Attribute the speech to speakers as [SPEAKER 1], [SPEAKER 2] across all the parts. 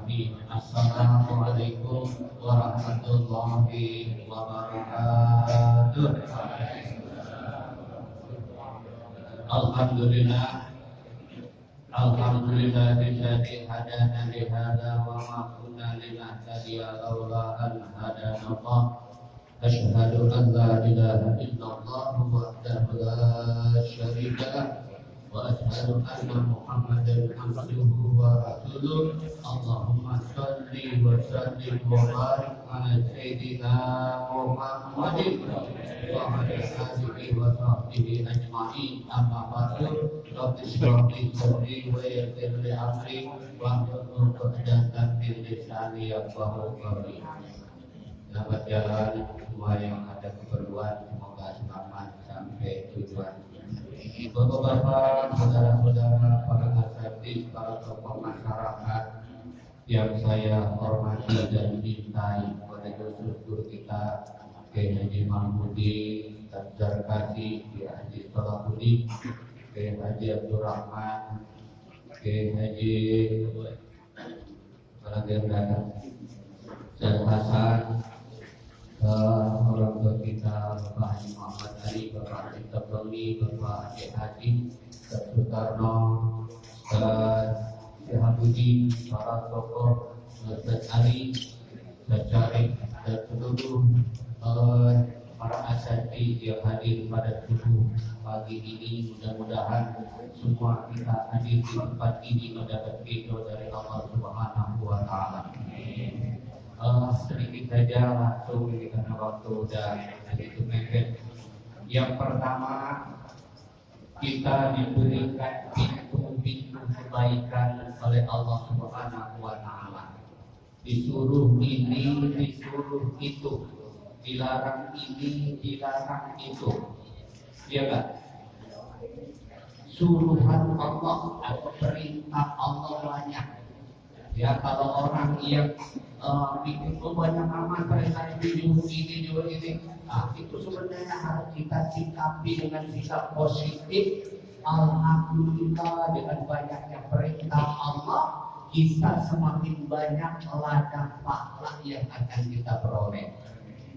[SPEAKER 1] Assalamualaikum warahmatullahi wabarakatuh. Alhamdulillah, alhamdulillahilladzi hadana li hadza wa ma kunna linahtadiya laula an hadana Allah. Asyhadu an la ilaha illallah wahdahu la syarika lah wa asyhadu anna Muhammadan abduhu wa rasuluh. Allahumma shalli wa sallim wa barik ala sayyidina Muhammadin wa ala alihi wa sahbihi ajma'in. Amma ba'du. Rabbi shrah li sadri wa yassir li amri wahlul 'uqdatam min lisani yafqahu qawli. Selamat jalan semua yang ada keperluan, semoga selamat sampai tujuan. Bapak-bapak, saudara-saudara, para artis, para tokoh masyarakat yang saya hormati dan cintai, pada guru kita Kiai Haji Mahmudi, Tadjar Kasih, Kiai Haji Salahuddin, Kiai Haji Abdurrahman, Kiai Haji Syed Hasan, orang tua kita Bapak Haji Muhammad Ali, Bapak Haji Tabami, Bapak Haji Haji Sutarno, Syekh para tokoh Ustaz Ali, Ustaz Syarif, dan seluruh para asatidz yang hadir pada subuh pagi ini. Mudah-mudahan semua kita hadir di tempat ini mendapat ridho dari Allah Subhanahu wa Ta'ala. Sedikit saja langsung ini karena waktu udah begitu mepet. Yang pertama, kita diberikan pintu-pintu kebaikan oleh Allah Subhanahu wa Ta'ala. Disuruh ini, disuruh itu, dilarang ini, dilarang itu. Ya kan? Suruhan Allah atau perintah Allah banyak. Ya, kalau orang yang bikin banyak aman perintah ini, nah, itu sebenarnya harus kita sikapi dengan sikap positif. Alhamdulillah, dengan banyaknya perintah Allah, kita semakin banyak ladang pahala yang akan kita peroleh.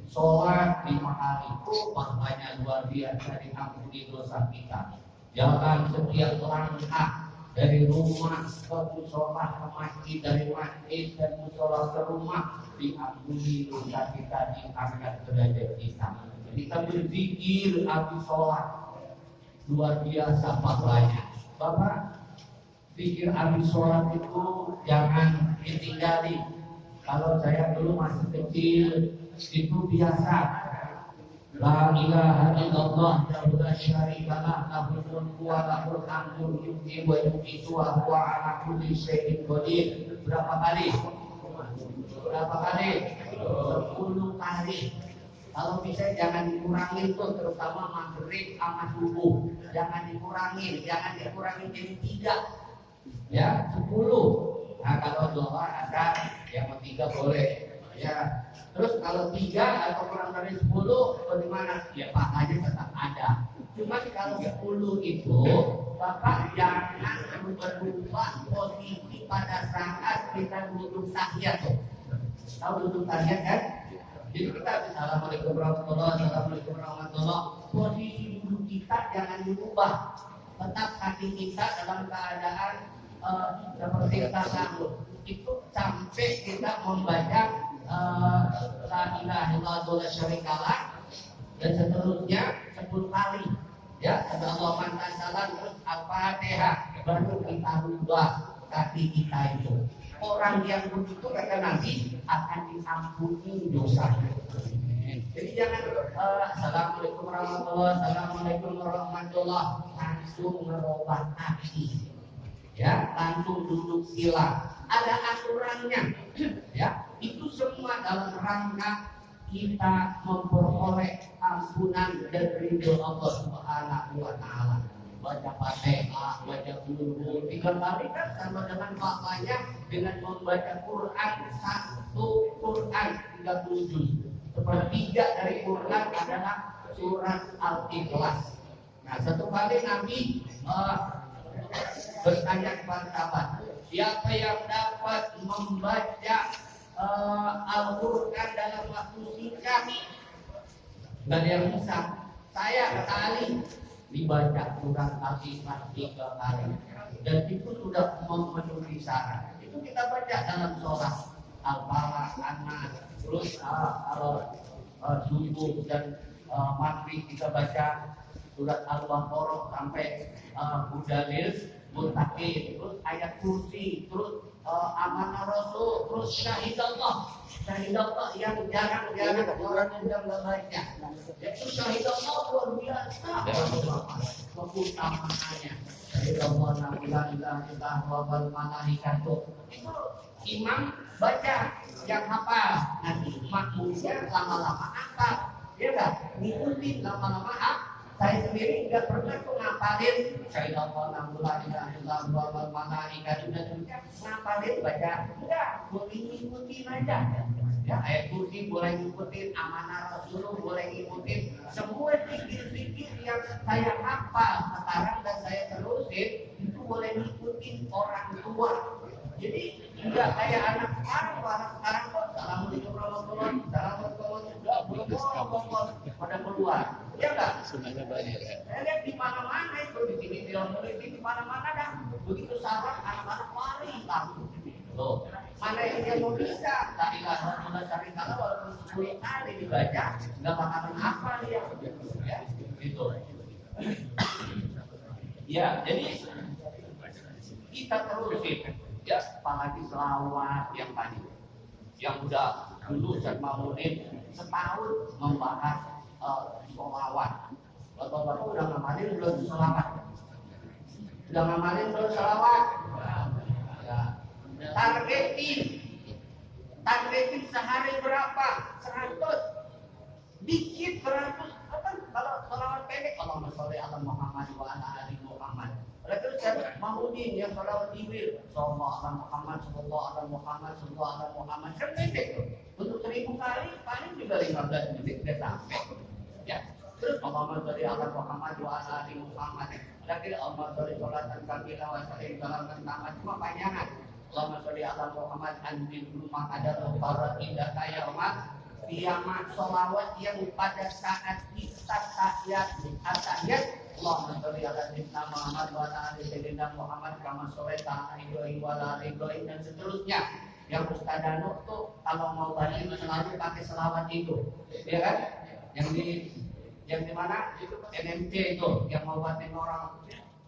[SPEAKER 1] Sholat 5 hari itu pahalanya luar biasa, diampuni dosa kita. Jalan setiap langkah dari rumah ke musola ke masjid, dari masjid dan musola ke rumah, diampuni dosa kita, diangkat derajat kita. Kita berzikir habis sholat, luar biasa pahalanya. Bapak, zikir habis sholat itu jangan ditinggali. Kalau saya dulu masih kecil itu biasa. La ilaha illallah la syarika lah, lahul mulku wa lahul hamdu yuhyi wa yumiitu wa huwa ala kulli syai'in qadir. Berapa kali? 10 kali. Kalau bisa jangan dikurangin tuh, terutama maghrib sama subuh. Jangan dikurangin jadi 3. Ya, 10. Nah, kalau doa ada yang 3 boleh. Ya. Terus kalau 3 atau kurang dari 10 bagaimana? Ya pahalanya tetap ada. Cuma kalau 10 itu Bapak jangan berubah posisi pada saat kita duduk tahiyat tuh. Tahu duduk tahiyat kan? Jadi kita Assalamualaikum warahmatullahi. Posisi duduk kita jangan dirubah. Tetap kaki kita dalam keadaan seperti tasawuf. Itu sampai kita membaca la ilaha illallah la syarikalah dan seterusnya 10 kali. Ya, ada Allah mantan salam, terus Al-Fatihah, baru kita rubah kaki kita itu. Orang yang begitu kata Nabi akan diampuni dosanya. Jadi jangan Assalamualaikum warahmatullahi langsung merubah kaki. Ya, langsung duduk sila. Ada aturannya. Ya, itu semua dalam rangka kita memperoleh ampunan dan ridho Allah Subhanahu wa Ta'ala. Baca Fatihah, baca Qul 3 kali kan sama dengan maknanya dengan membaca Quran 1 Quran 30 juz. Sepertiga dari Quran adalah surat Al-Ikhlas. Nah, satu kali Nabi bertanya kepada sahabat, siapa yang dapat membaca Al-Quran dalam waktu singkat, nggak ada yang bisa. Saya kali dibaca kurang kali 3 kali, dan itu sudah memenuhi syarat. Itu kita baca dalam sholat Al-Falaq, An-Nas, terus subuh dan maghrib kita baca surat Al-Baqarah sampai Mudalil, Muttaqin, terus ayat kursi, terus amanah Rasul, terus syahidallah yang jarang-jarang orang yang baca. Yaitu syahidallah luar biasa keutamaannya. Syahidallah la ilaha illallah wal malaikatu. Itu imam baca yang hafal, nanti makmumnya lama-lama hafal. Ya enggak? Ngikutin lama-lama hafal. Saya sendiri nggak pernah tuh ngapalin syahidallah la ilaha illallah wal malaikatu dan ngapalin baca. Enggak, boleh ngikutin aja. Ya, ayat kursi boleh ngikutin, amanah Rasulullah boleh ngikutin, semua zikir-zikir yang saya hafal sekarang dan saya terusin itu boleh ngikutin orang tua. Jadi enggak kayak anak sekarang kok assalamualaikum warahmatullahi wabarakatuh pada keluar. Ya enggak?
[SPEAKER 2] Sunahnya banyak ya.
[SPEAKER 1] Saya lihat di mana-mana itu di sini di mana-mana dah. Begitu salah anak-anak lari langsung. Loh, mana yang mau bisa? Tadi lah mulai cari kalau walaupun 10 kali dibaca, nggak bakalan apa dia. Ya, gitu. Ya, jadi kita terusin. Ya, apalagi selawat yang tadi, yang udah dulu Ustaz Mahmudin setahun membahas selawat. Bapak-bapak udah ngamalin belum selawat? Udah ngamalin belum selawat? Ya. Targetin sehari berapa? 100. Dikit 100. Kalau selawat pendek, Allahumma sholli ala Muhammad wa ala ali Muhammad. Lalu saya Mahmudin yang salawat jibril, sallallahu ala Muhammad, sallallahu ala Muhammad, sallallahu ala Muhammad. Kan pendek tuh. Untuk 1000 kali paling juga 15 menit sudah sampai. Ya. Terus Allahumma sholli ala Muhammad wa ala ali Muhammad. Lalu Allahumma sholli sholatan kamilah wa sallim salaman tamat. Cuma panjangan. Allahumma sholli ala Muhammad anjil rumah ada mubarak indah kaya umat. Kiamat sholawat yang pada saat kita tahiyat Allahumma sholli ala sayyidina Muhammad wa ala ali sayyidina Muhammad kama sholaita ala Ibrahim wa ala ali Ibrahim dan seterusnya. Yang Ustaz Danu tuh kalau mau balik selalu pakai selawat itu, ya kan? Yang di mana? NMC itu yang mau batin orang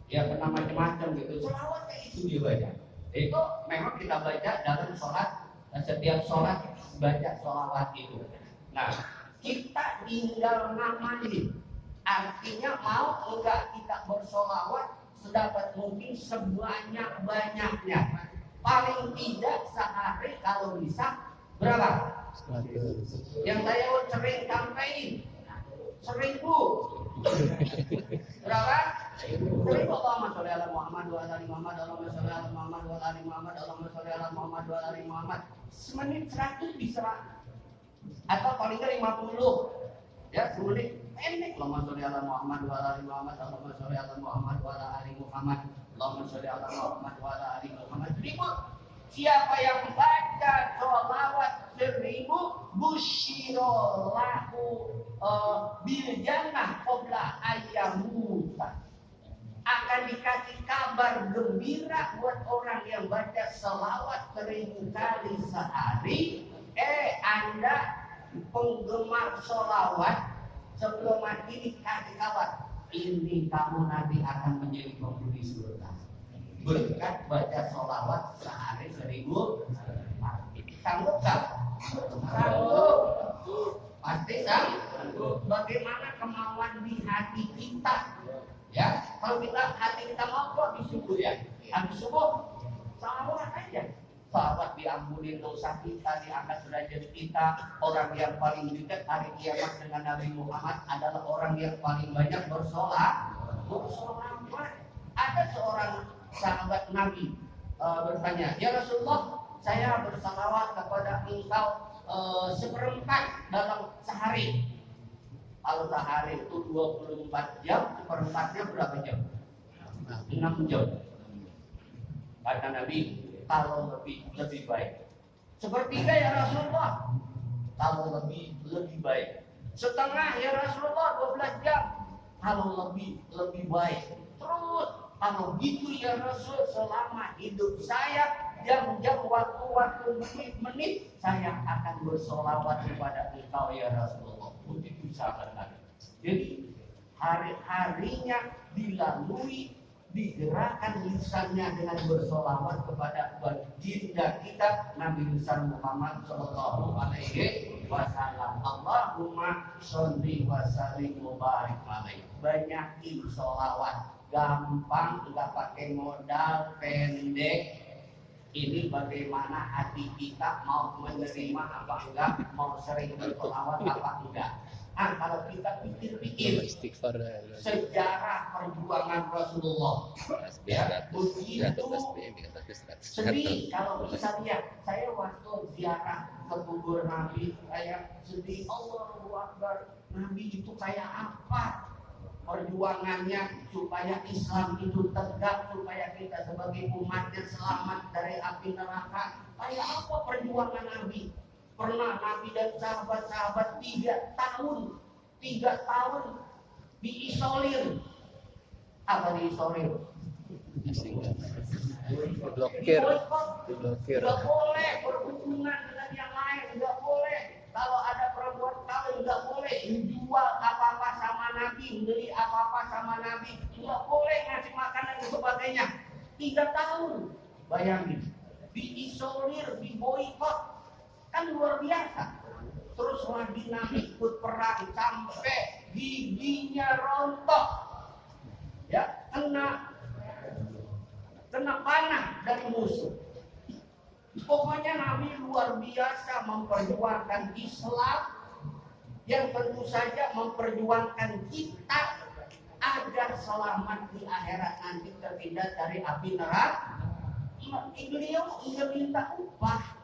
[SPEAKER 1] ya kena macam-macam gitu. Selawat kayak itu dia baca. Itu memang kita baca dalam sholat, setiap sholat baca sholawat itu. Nah, kita tinggal ngamalin. Artinya mau enggak kita bersolawat sedapat mungkin sebanyak-banyaknya. Paling tidak sehari kalau bisa berapa? 100. Yang saya sering sampaikan 1000. Berapa? 1000. Allahumma sholli ala Muhammad wa ala ali Muhammad. Allahumma sholli ala Muhammad wa ala ali Muhammad. Allahumma sholli ala Muhammad wa ala ali Muhammad. Semenit 100 bisa. Atau paling enggak 50. Ya, semenit pendek. Allahumma sholli ala Muhammad wa ala ali Muhammad. Allahumma sholli ala Muhammad wa ala ali Muhammad. Allahumma sholli ala Muhammad wa ala ali Muhammad. 1000. Siapa yang baca sholawat 1000 busyirallahu bil jannah qabla ayyamuta, akan dikasih kabar gembira buat orang yang baca sholawat 1000 kali sehari. Anda penggemar sholawat sebelum mati dikasih kabar, ini kamu nanti akan menjadi penghuni surga berkat baca sholawat sehari 1000. Sanggup tak? Sanggup. Pasti sanggup. Bagaimana kemauan di hati kita? Ya, kalau kita hati kita mau kok di subuh ya. Habis subuh sholawat aja. Sholawat diampuni dosa kita, diangkat derajat kita. Orang yang paling dekat hari kiamat dengan Nabi Muhammad adalah orang yang paling banyak bersolawat. Ada seorang sahabat Nabi bertanya, ya Rasulullah, saya bersalawat kepada engkau seperempat dalam sehari. Kalau sehari itu 24 jam, seperempatnya berapa jam? 6 jam. Kata Nabi, kalau lebih baik. Sepertiga ya Rasulullah, kalau lebih baik. Setengah ya Rasulullah, 12 jam, kalau lebih baik. Terus kalau gitu ya Rasul, selama hidup saya, jam-jam, waktu-waktu, menit-menit, saya akan bersolawat kepada engkau ya Rasulullah. Begitu sahabat Nabi. Jadi hari-harinya dilalui, digerakkan lisannya dengan bersolawat kepada baginda kita Nabi besar Muhammad Sallallahu Alaihi Wasallam. Allahumma sholli wa sallim wa barik alaihi. Banyakin solawat, gampang, nggak pakai modal, pendek. Ini bagaimana hati kita mau menerima apa enggak, mau sering bersolawat apa enggak. Nah, kalau kita pikir-pikir sejarah perjuangan Rasulullah, ya, begitu sedih kalau bisa lihat. Saya waktu ziarah ke kubur Nabi, saya sedih. Allahu Akbar, Nabi itu kayak apa perjuangannya supaya Islam itu tegak, supaya kita sebagai umatnya selamat dari api neraka. Kayak apa perjuangan Nabi? Pernah Nabi dan sahabat-sahabat 3 tahun diisolir. Apa diisolir?
[SPEAKER 2] Diblokir.
[SPEAKER 1] Tidak boleh berhubungan dengan yang lain, tidak boleh. Kalau ada perempuan kawin, tidak boleh jual apa-apa sama Nabi, beli apa-apa sama Nabi, tidak boleh ngasih makanan dan sebagainya. 3 tahun, bayangin, diisolir, diboikot. Kan luar biasa. Terus lagi Nabi ikut perang sampai giginya rontok, ya, kena panah dari musuh. Pokoknya Nabi luar biasa memperjuangkan Islam, yang tentu saja memperjuangkan kita agar selamat di akhirat nanti, terhindar dari api neraka. Beliau nggak minta upah.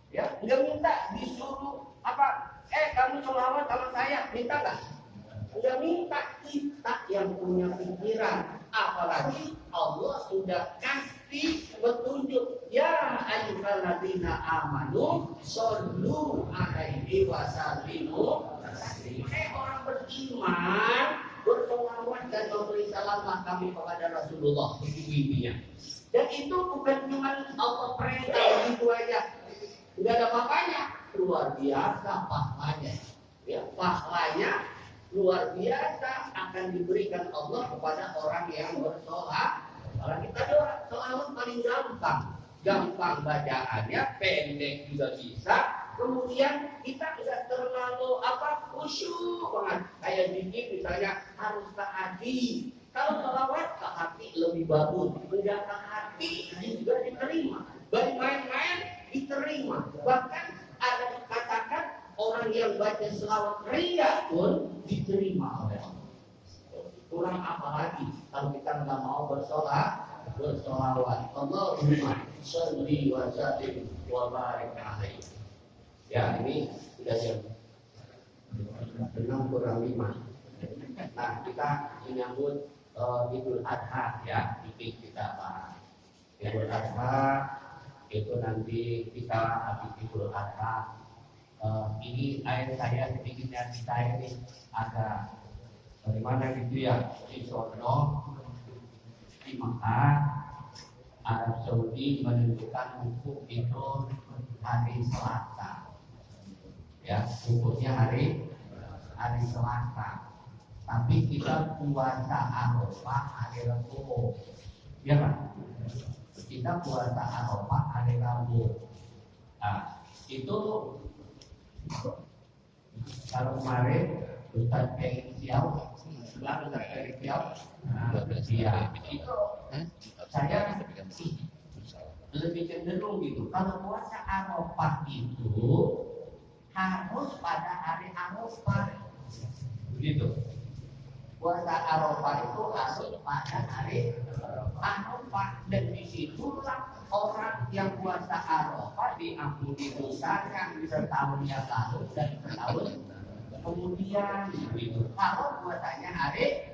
[SPEAKER 1] Ya, nggak minta disuruh apa? Kamu sholawat sama saya, minta nggak? Nggak minta. Kita yang punya pikiran, apalagi Allah sudah kasih petunjuk. Ya ayyuhalladzina amanu shollu alaihi wasallimu. Orang beriman bersolawat dan memberi salamlah kami kepada Rasulullah. Begitu intinya. Dan itu bukan cuma Allah perintah begitu aja. Tidak ada pahalanya, luar biasa pahalanya. Ya, pahalanya luar biasa akan diberikan Allah kepada orang yang bersolawat. Kalau kita doa, selawat paling gampang bacaannya, pendek juga bisa. Kemudian kita tidak terlalu khusyuk banget. Kayak zikir misalnya harus ke hati. Kalau selawat ke hati lebih bagus. Tidak ke hati juga diterima. Baik main-main diterima. Bahkan ada dikatakan orang yang baca selawat ria pun diterima oleh Allah. Kurang apa lagi kalau kita nggak mau bersolawat. Allahumma sholli wa sallim wa barik alaihi. Ya, ini sudah jam 6 kurang 5. Nah, kita menyambut Idul Adha, ya, ini kita bahas. Idul Adha itu nanti kita habis Idul Adha. Ini air saya sedikitnya kita ini ada dari mana gitu ya, di Sono, di Mekah, Arab Saudi menentukan wukuf itu hari Selasa. Ya, wukufnya hari Selasa. Tapi kita puasa Arafah hari Rabu. Ya kan? Kita puasa Arafah hari Rabu. Nah, itu kalau kemarin Ustaz pengen siap, Ustaz pengen siap. Iya, itu saya lebih cenderung gitu. Kalau puasa Arafah itu harus pada hari Arafah, begitu. Puasa Arafah itu harus pada hari Arafah, dan disitulah orang yang puasa Arafah diampuni dosanya setahun yang lalu dan setahun kemudian, gitu. Kalau puasanya hari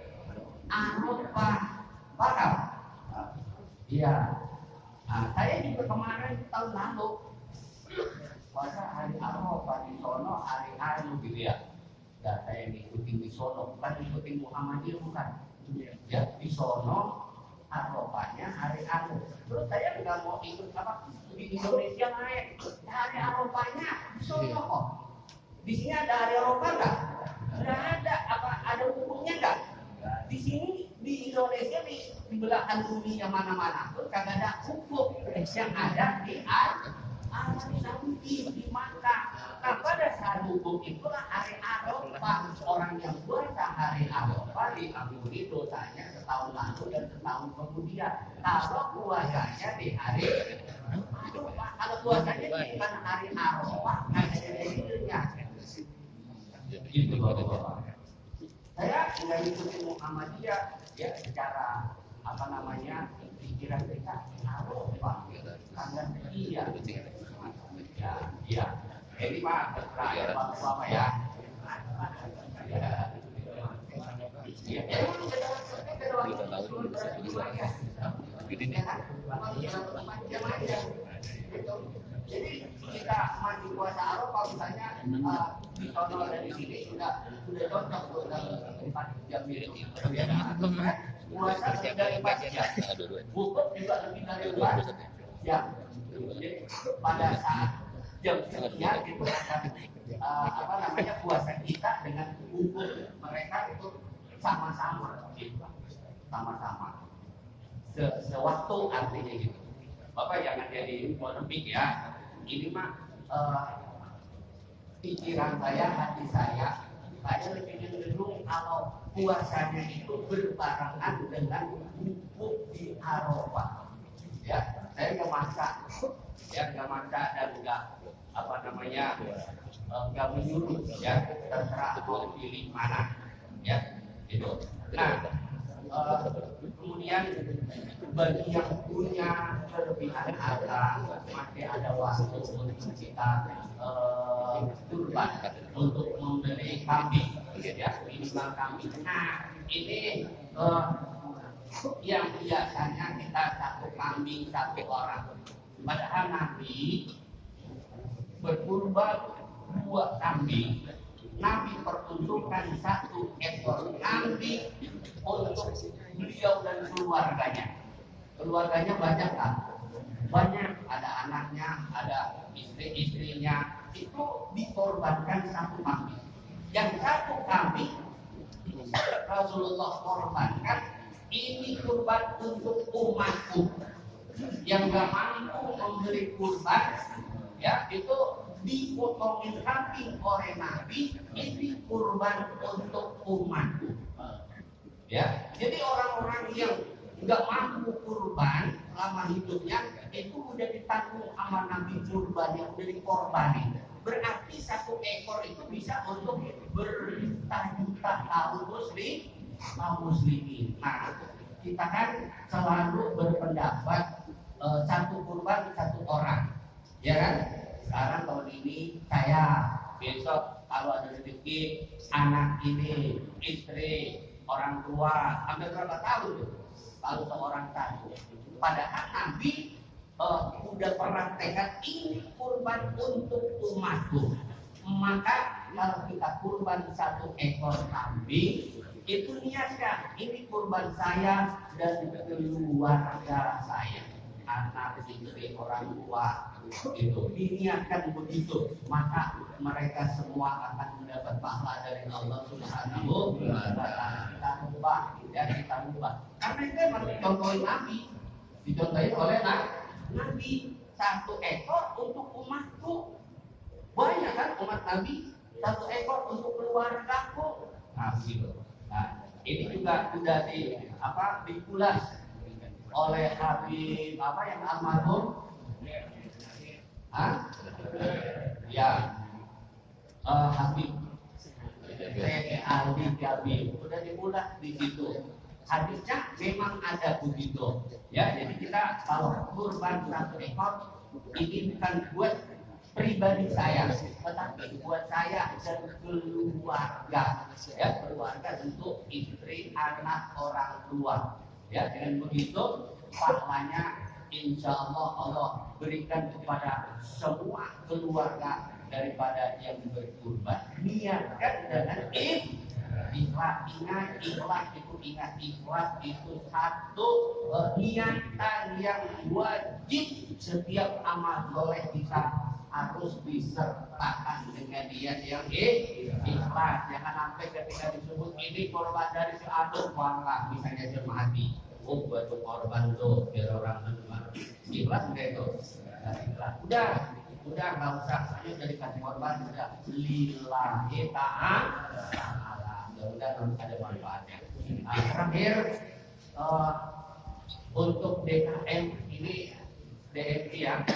[SPEAKER 1] Arafah, paham? Iya. Nah, saya juga kemarin tahun lalu puasa hari Arafah di sono hari anu gitu ya. Ya saya ngikutin di sono, bukan ngikutin Muhammadiyah bukan. Ya di sono Arafahnya hari anu. Terus saya nggak mau ikut apa di Indonesia lain. Hari Arafahnya di sono kok. Di sini ada hari Arafah nggak? Nggak ada. Apa ada hukumnya nggak? Di sini di Indonesia di belahan bumi yang mana-mana pun kagak ada hukum yang ada di Arab Saudi di Makkah. Nah pada saat hukum itulah hari Arafah, orang yang puasa hari Arafah diampuni dosanya setahun lalu dan setahun kemudian. Kalau puasanya di hari Arafah, kalau puasanya di hari Arafah nggak ada dalilnya. Gitu Bapak. Saya nggak ngikutin Muhammadiyah ya secara apa namanya pikiran kita Arafah karena iya ya ini Pak terakhir Bapak ya jadi kita mandi puasa Arafah misalnya di sono dan di sini sudah cocok dalam 4 jam itu. Puasa lebih dari 4 jam. Wukuf juga lebih dari 4 jam. Jadi pada saat jam sekian itu akan apa namanya puasa kita dengan wukuf mereka itu sama-sama gitu. Sama-sama. Sewaktu artinya gitu. Bapak jangan jadi polemik ya. Ini mah pikiran saya, hati saya lebih cenderung kalau puasanya itu berbarengan dengan wukuf di Arafah. Ya, saya nggak masak, dan nggak apa namanya nggak menyuruh, ya terserah mau pilih mana, ya itu. Nah, kemudian bagi yang punya kelebihan harta masih ada waktu untuk kita kurban untuk membeli kambing ya minimal kambing. Nah ini yang biasanya kita satu kambing satu orang, padahal Nabi berkurban 2 kambing. Nabi peruntukkan 1 ekor kambing untuk beliau dan keluarganya. Keluarganya banyak kan? Banyak, ada anaknya, ada istri-istrinya. Itu dikorbankan 1 kambing. Yang 1 kambing Rasulullah korbankan, ini kurban untuk umatku yang gak mampu membeli kurban, ya itu dipotongin kambing oleh Nabi, ini kurban untuk umatku. Ya, jadi orang-orang yang nggak mampu kurban selama hidupnya itu udah ditanggung sama Nabi kurban yang udah dikorbanin. Berarti 1 ekor itu bisa untuk berjuta-juta kaum muslimin. Nah, kita kan selalu berpendapat 1 kurban 1 orang, ya kan? Sekarang tahun ini saya, besok kalau ada rezeki anak ini, istri, orang tua, hampir berapa tahun tuh? Kalau seorang satu. Padahal Nabi udah pernah tekad ini kurban untuk umatku. Maka kalau kita kurban 1 ekor kambing, itu niatkan ini kurban saya dan keluarga saya, anak, istri, orang tua. Itu diniatkan begitu, maka mereka semua akan mendapat pahala dari Allah Subhanahu wa Ta'ala. Kita ubah. Karena itu memang dicontohin Nabi, dicontohin oleh Nabi 1 ekor untuk umatku. Banyak kan umat Nabi, 1 ekor untuk keluargaku. Nah, begitu. Nah, ini juga sudah dikulas oleh Habib yang almarhum. Ya, Habib Aldi Habib udah diulas di situ. Hadisnya memang ada begitu. Ya, jadi kita kalau kurban 1 ekor ini bukan buat pribadi saya, tetapi buat saya dan keluarga. Ya, keluarga untuk istri, anak, orang tua. Ya, dengan begitu pahalanya insya Allah Allah berikan kepada semua keluarga daripada yang berkurban niatkan dengan ikhlas. Ingat ikhlas itu satu niatan yang wajib. Setiap amal boleh harus disertakan dengan niat yang ikhlas. Jangan sampai ketika disebut ini korban dari si Adul malah misalnya dia mati. Oh, buat korban tuh biar orang mendengar. Ikhlas enggak itu? Ikhlas. Udah nggak usah. Saya jadi kasih korban udah lillahi ta'ala. Mudah-mudahan ada manfaatnya. Terakhir untuk DKM ini DMI ya.